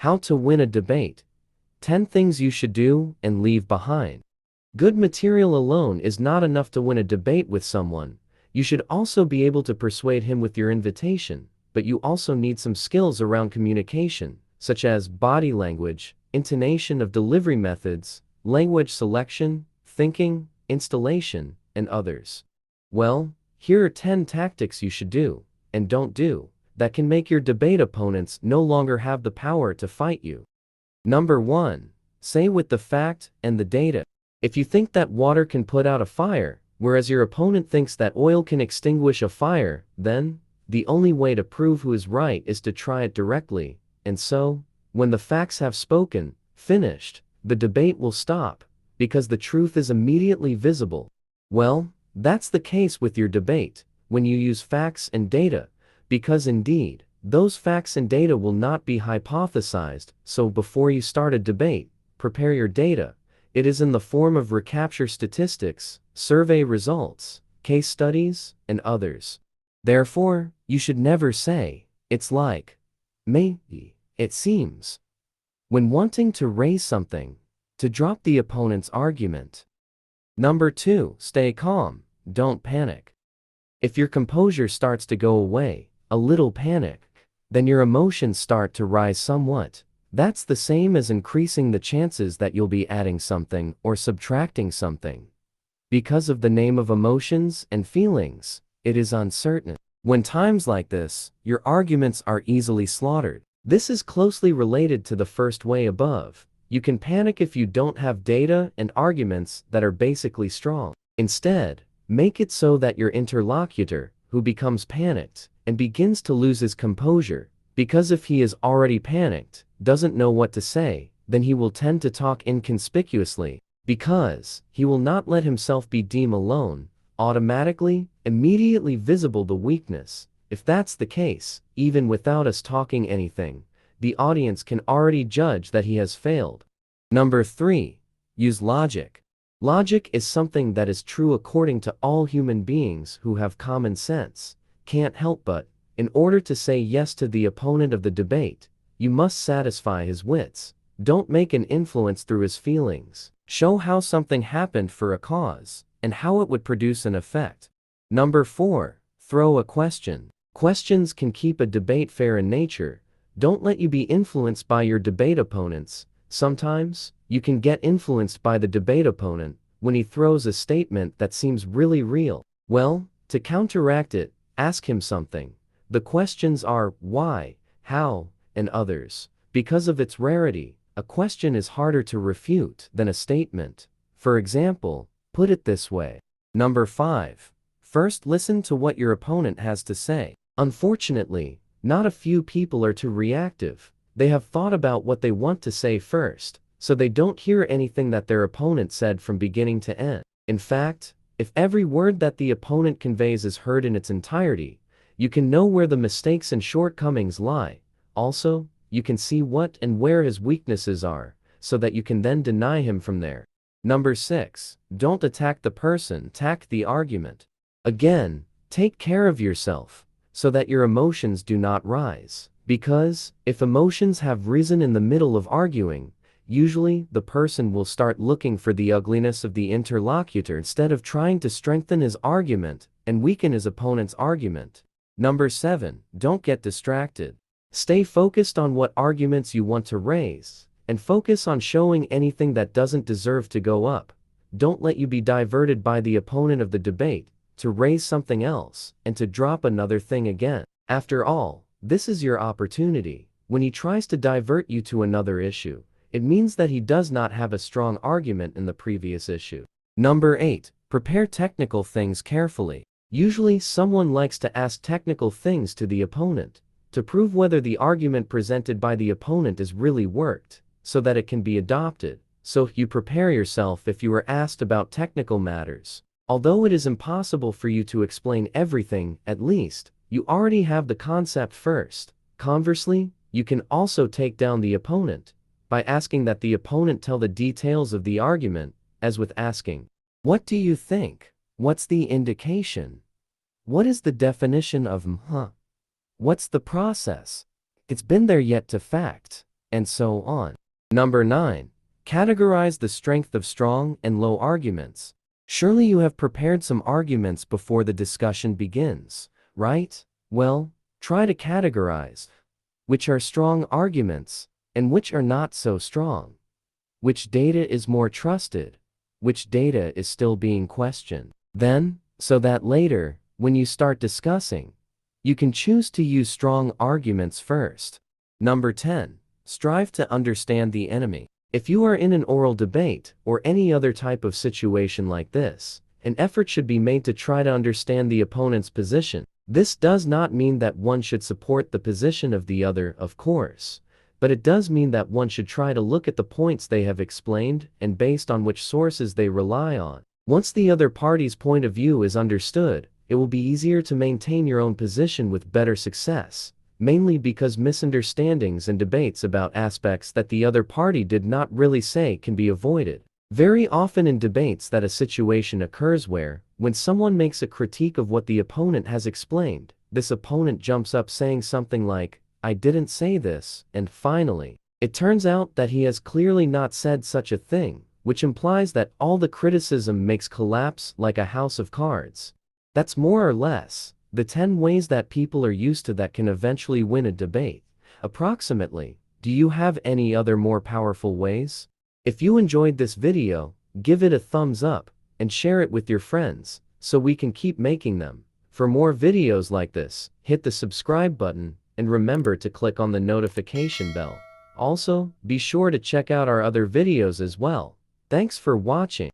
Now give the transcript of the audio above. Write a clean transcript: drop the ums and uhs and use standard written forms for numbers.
How to win a debate. 10 things you should do and leave behind. Good material alone is not enough to win a debate with someone. You should also be able to persuade him with your invitation, but you also need some skills around communication, such as body language, intonation of delivery methods, language selection, thinking, installation, and others. Well, here are 10 tactics you should do, and don't do, that can make your debate opponents no longer have the power to fight you. Number 1. Say with the fact and the data. If you think that water can put out a fire, whereas your opponent thinks that oil can extinguish a fire, then, the only way to prove who is right is to try it directly, and so, when the facts have spoken, finished, the debate will stop, because the truth is immediately visible. Well, that's the case with your debate, when you use facts and data, because indeed, those facts and data will not be hypothesized, so before you start a debate, prepare your data. It is in the form of recapture statistics, survey results, case studies, and others. Therefore, you should never say, "It's like," "maybe," "it seems," when wanting to raise something, to drop the opponent's argument. Number 2. Stay calm, don't panic. If your composure starts to go away, a little panic, then your emotions start to rise somewhat. That's the same as increasing the chances that you'll be adding something or subtracting something. Because of the name of emotions and feelings, it is uncertain. When times like this, your arguments are easily slaughtered. This is closely related to the first way above. You can panic if you don't have data and arguments that are basically strong. Instead, make it so that your interlocutor, who becomes panicked and begins to lose his composure, because if he is already panicked, doesn't know what to say, then he will tend to talk inconspicuously, because he will not let himself be deemed alone, automatically, immediately visible the weakness. If that's the case, even without us talking anything, the audience can already judge that he has failed. Number 3. Use logic. Logic is something that is true according to all human beings who have common sense. Can't help but, in order to say yes to the opponent of the debate, you must satisfy his wits. Don't make an influence through his feelings. Show how something happened for a cause, and how it would produce an effect. Number 4. Throw a question. Questions can keep a debate fair in nature. Don't let you be influenced by your debate opponents. Sometimes, you can get influenced by the debate opponent when he throws a statement that seems really real. Well, to counteract it, ask him something. The questions are why, how, and others. Because of its rarity, a question is harder to refute than a statement. For example, put it this way. Number 5. First listen to what your opponent has to say. Unfortunately, not a few people are too reactive. They have thought about what they want to say first, so they don't hear anything that their opponent said from beginning to end. In fact, if every word that the opponent conveys is heard in its entirety, you can know where the mistakes and shortcomings lie. Also, you can see what and where his weaknesses are, so that you can then deny him from there. Number 6. Don't attack the person, attack the argument. Again, take care of yourself, so that your emotions do not rise. Because, if emotions have risen in the middle of arguing, usually the person will start looking for the ugliness of the interlocutor instead of trying to strengthen his argument and weaken his opponent's argument. Number 7. Don't get distracted. Stay focused on what arguments you want to raise, and focus on showing anything that doesn't deserve to go up. Don't let you be diverted by the opponent of the debate to raise something else and to drop another thing again. After all, this is your opportunity. When he tries to divert you to another issue, it means that he does not have a strong argument in the previous issue. Number 8. Prepare technical things carefully. Usually someone likes to ask technical things to the opponent, to prove whether the argument presented by the opponent is really worked, so that it can be adopted. So you prepare yourself if you are asked about technical matters. Although it is impossible for you to explain everything, at least, you already have the concept first. Conversely, you can also take down the opponent by asking that the opponent tell the details of the argument, as with asking, "What do you think? What's the indication? What is the definition of What's the process? It's been there yet to fact." and so on. Number 9. Categorize the strength of strong and low arguments. Surely you have prepared some arguments before the discussion begins, right? Well, try to categorize which are strong arguments and which are not so strong. Which data is more trusted? Which data is still being questioned? Then, so that later, when you start discussing, you can choose to use strong arguments first. Number 10. Strive to understand the enemy. If you are in an oral debate or any other type of situation like this, an effort should be made to try to understand the opponent's position. This does not mean that one should support the position of the other, of course, but it does mean that one should try to look at the points they have explained and based on which sources they rely on. Once the other party's point of view is understood, it will be easier to maintain your own position with better success, mainly because misunderstandings and debates about aspects that the other party did not really say can be avoided. Very often in debates that a situation occurs where, when someone makes a critique of what the opponent has explained, this opponent jumps up saying something like, "I didn't say this," and finally, it turns out that he has clearly not said such a thing, which implies that all the criticism makes collapse like a house of cards. That's more or less the 10 ways that people are used to that can eventually win a debate. Approximately. Do you have any other more powerful ways? If you enjoyed this video, give it a thumbs up and share it with your friends so we can keep making them. For more videos like this, hit the subscribe button and remember to click on the notification bell. Also, be sure to check out our other videos as well. Thanks for watching.